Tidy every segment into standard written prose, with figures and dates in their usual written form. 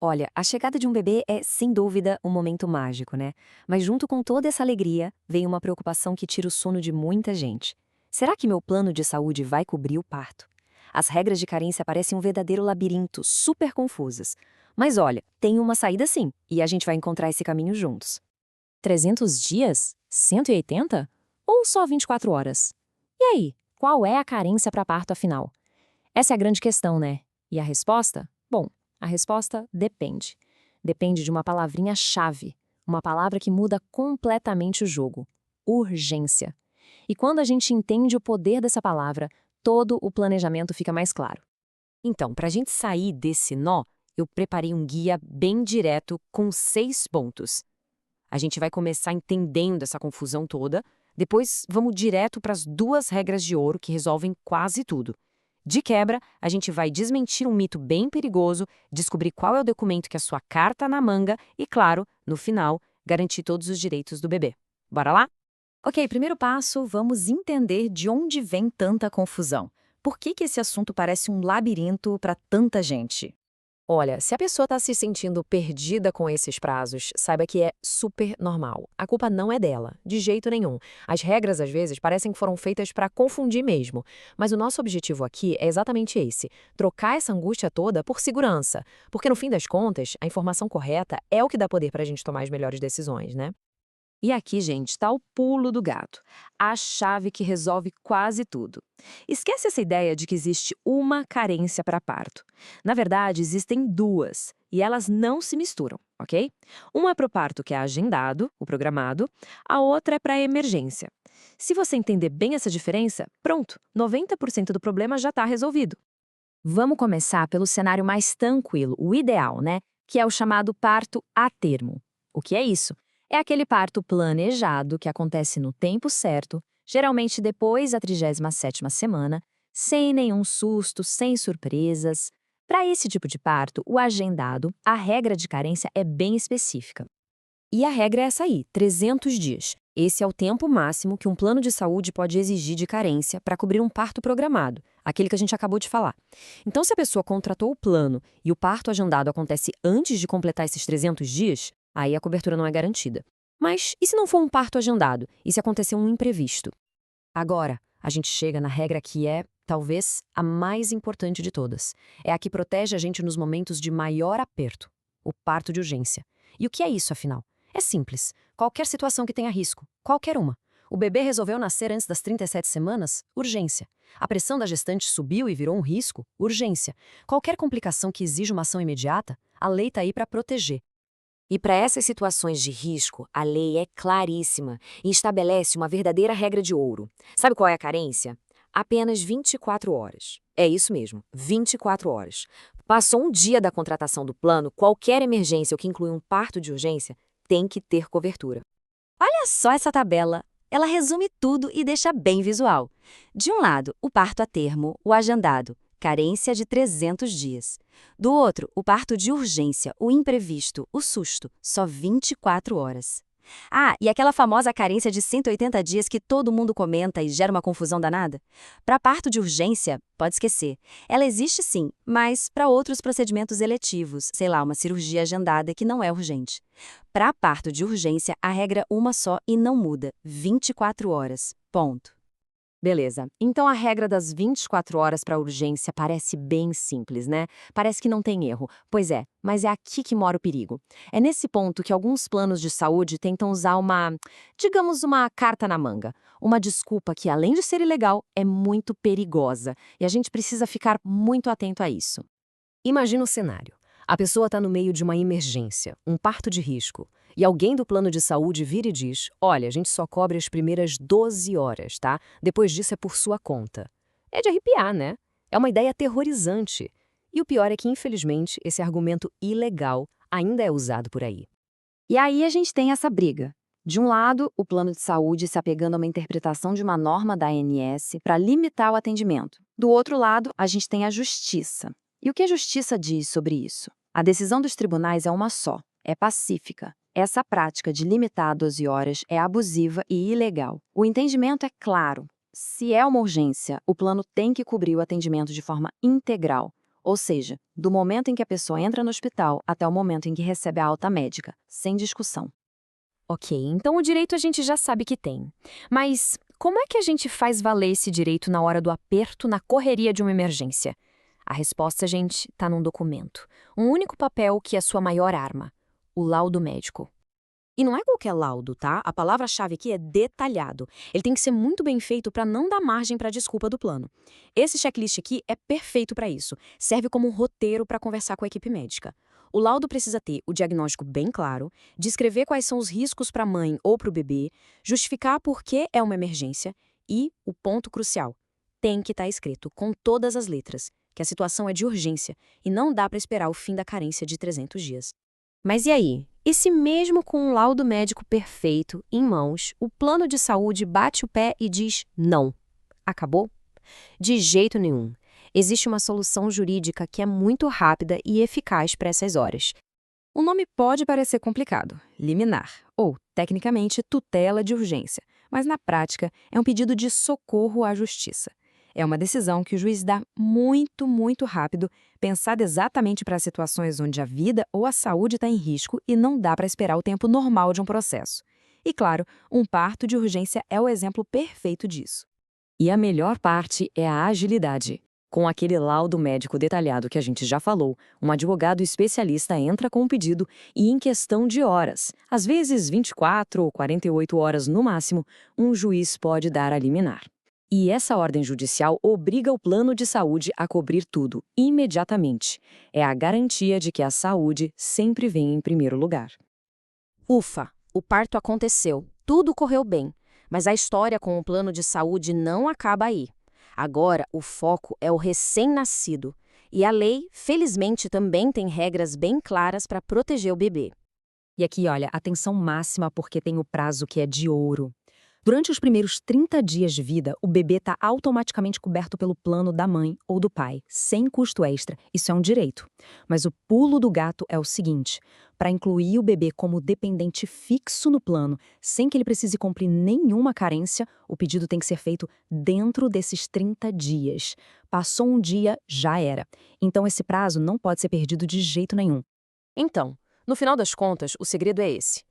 Olha, a chegada de um bebê é, sem dúvida, um momento mágico, né? Mas junto com toda essa alegria, vem uma preocupação que tira o sono de muita gente. Será que meu plano de saúde vai cobrir o parto? As regras de carência parecem um verdadeiro labirinto, super confusas. Mas olha, tem uma saída sim, e a gente vai encontrar esse caminho juntos. 300 dias? 180? Ou só 24 horas? E aí, qual é a carência para parto afinal? Essa é a grande questão, né? E a resposta? Bom, a resposta depende. Depende de uma palavrinha-chave, uma palavra que muda completamente o jogo: urgência. E quando a gente entende o poder dessa palavra, todo o planejamento fica mais claro. Então, para a gente sair desse nó, eu preparei um guia bem direto com 6 pontos. A gente vai começar entendendo essa confusão toda, depois vamos direto para as 2 regras de ouro que resolvem quase tudo. De quebra, a gente vai desmentir um mito bem perigoso, descobrir qual é o documento que é a sua carta na manga e, claro, no final, garantir todos os direitos do bebê. Bora lá? Ok, primeiro passo, vamos entender de onde vem tanta confusão. Por que esse assunto parece um labirinto para tanta gente? Olha, se a pessoa está se sentindo perdida com esses prazos, saiba que é super normal. A culpa não é dela, de jeito nenhum. As regras, às vezes, parecem que foram feitas para confundir mesmo. Mas o nosso objetivo aqui é exatamente esse: trocar essa angústia toda por segurança. Porque, no fim das contas, a informação correta é o que dá poder para a gente tomar as melhores decisões, né? E aqui, gente, está o pulo do gato. A chave que resolve quase tudo. Esquece essa ideia de que existe uma carência para parto. Na verdade, existem duas, e elas não se misturam, ok? Uma é para o parto que é agendado, o programado, a outra é para a emergência. Se você entender bem essa diferença, pronto, 90% do problema já está resolvido. Vamos começar pelo cenário mais tranquilo, o ideal, né? Que é o chamado parto a termo. O que é isso? É aquele parto planejado que acontece no tempo certo, geralmente depois da 37ª semana, sem nenhum susto, sem surpresas. Para esse tipo de parto, o agendado, a regra de carência é bem específica. E a regra é essa aí, 300 dias. Esse é o tempo máximo que um plano de saúde pode exigir de carência para cobrir um parto programado, aquele que a gente acabou de falar. Então, se a pessoa contratou o plano e o parto agendado acontece antes de completar esses 300 dias, aí a cobertura não é garantida. Mas e se não for um parto agendado? E se acontecer um imprevisto? Agora, a gente chega na regra que é, talvez, a mais importante de todas. É a que protege a gente nos momentos de maior aperto: o parto de urgência. E o que é isso, afinal? É simples. Qualquer situação que tenha risco, qualquer uma. O bebê resolveu nascer antes das 37 semanas? Urgência. A pressão da gestante subiu e virou um risco? Urgência. Qualquer complicação que exija uma ação imediata? A lei está aí para proteger. E para essas situações de risco, a lei é claríssima e estabelece uma verdadeira regra de ouro. Sabe qual é a carência? Apenas 24 horas. É isso mesmo, 24 horas. Passou um dia da contratação do plano, qualquer emergência, o que inclui um parto de urgência, tem que ter cobertura. Olha só essa tabela. Ela resume tudo e deixa bem visual. De um lado, o parto a termo, o agendado, carência de 300 dias. Do outro, o parto de urgência, o imprevisto, o susto, só 24 horas. Ah, e aquela famosa carência de 180 dias que todo mundo comenta e gera uma confusão danada? Para parto de urgência, pode esquecer. Ela existe sim, mas para outros procedimentos eletivos, sei lá, uma cirurgia agendada que não é urgente. Para parto de urgência, a regra é uma só e não muda: 24 horas. Ponto. Beleza. Então a regra das 24 horas para urgência parece bem simples, né? Parece que não tem erro. Pois é, mas é aqui que mora o perigo. É nesse ponto que alguns planos de saúde tentam usar digamos, uma carta na manga. Uma desculpa que, além de ser ilegal, é muito perigosa. E a gente precisa ficar muito atento a isso. Imagina o cenário. A pessoa está no meio de uma emergência, um parto de risco, e alguém do plano de saúde vira e diz: olha, a gente só cobre as primeiras 12 horas, tá? Depois disso é por sua conta. É de arrepiar, né? É uma ideia aterrorizante. E o pior é que, infelizmente, esse argumento ilegal ainda é usado por aí. E aí a gente tem essa briga. De um lado, o plano de saúde se apegando a uma interpretação de uma norma da ANS para limitar o atendimento. Do outro lado, a gente tem a justiça. E o que a justiça diz sobre isso? A decisão dos tribunais é uma só, é pacífica. Essa prática de limitar a 12 horas é abusiva e ilegal. O entendimento é claro. Se é uma urgência, o plano tem que cobrir o atendimento de forma integral. Ou seja, do momento em que a pessoa entra no hospital até o momento em que recebe a alta médica, sem discussão. Ok, então o direito a gente já sabe que tem. Mas como é que a gente faz valer esse direito na hora do aperto, na correria de uma emergência? A resposta, gente, está num documento. Um único papel que é sua maior arma: o laudo médico. E não é qualquer laudo, tá? A palavra-chave aqui é detalhado. Ele tem que ser muito bem feito para não dar margem para desculpa do plano. Esse checklist aqui é perfeito para isso. Serve como um roteiro para conversar com a equipe médica. O laudo precisa ter o diagnóstico bem claro, descrever quais são os riscos para a mãe ou para o bebê, justificar por que é uma emergência e, o ponto crucial, tem que estar escrito com todas as letras que a situação é de urgência e não dá para esperar o fim da carência de 300 dias. Mas e aí? E se mesmo com um laudo médico perfeito em mãos, o plano de saúde bate o pé e diz não? Acabou? De jeito nenhum. Existe uma solução jurídica que é muito rápida e eficaz para essas horas. O nome pode parecer complicado, liminar, ou, tecnicamente, tutela de urgência, mas na prática é um pedido de socorro à justiça. É uma decisão que o juiz dá muito rápido, pensada exatamente para situações onde a vida ou a saúde está em risco e não dá para esperar o tempo normal de um processo. E claro, um parto de urgência é o exemplo perfeito disso. E a melhor parte é a agilidade. Com aquele laudo médico detalhado que a gente já falou, um advogado especialista entra com o pedido e, em questão de horas, às vezes 24 ou 48 horas no máximo, um juiz pode dar a liminar. E essa ordem judicial obriga o plano de saúde a cobrir tudo, imediatamente. É a garantia de que a saúde sempre vem em primeiro lugar. Ufa, o parto aconteceu, tudo correu bem, mas a história com o plano de saúde não acaba aí. Agora, o foco é o recém-nascido. E a lei, felizmente, também tem regras bem claras para proteger o bebê. E aqui, olha, atenção máxima porque tem o prazo que é de ouro. Durante os primeiros 30 dias de vida, o bebê está automaticamente coberto pelo plano da mãe ou do pai, sem custo extra. Isso é um direito. Mas o pulo do gato é o seguinte: para incluir o bebê como dependente fixo no plano, sem que ele precise cumprir nenhuma carência, o pedido tem que ser feito dentro desses 30 dias. Passou um dia, já era. Então esse prazo não pode ser perdido de jeito nenhum. Então, no final das contas, o segredo é esse.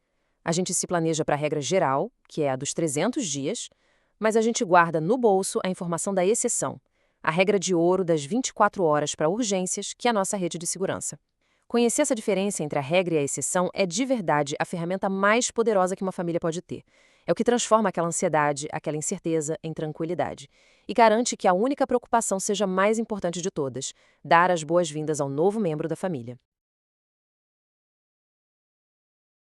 A gente se planeja para a regra geral, que é a dos 300 dias, mas a gente guarda no bolso a informação da exceção, a regra de ouro das 24 horas para urgências, que é a nossa rede de segurança. Conhecer essa diferença entre a regra e a exceção é de verdade a ferramenta mais poderosa que uma família pode ter. É o que transforma aquela ansiedade, aquela incerteza em tranquilidade. E garante que a única preocupação seja a mais importante de todas: dar as boas-vindas ao novo membro da família.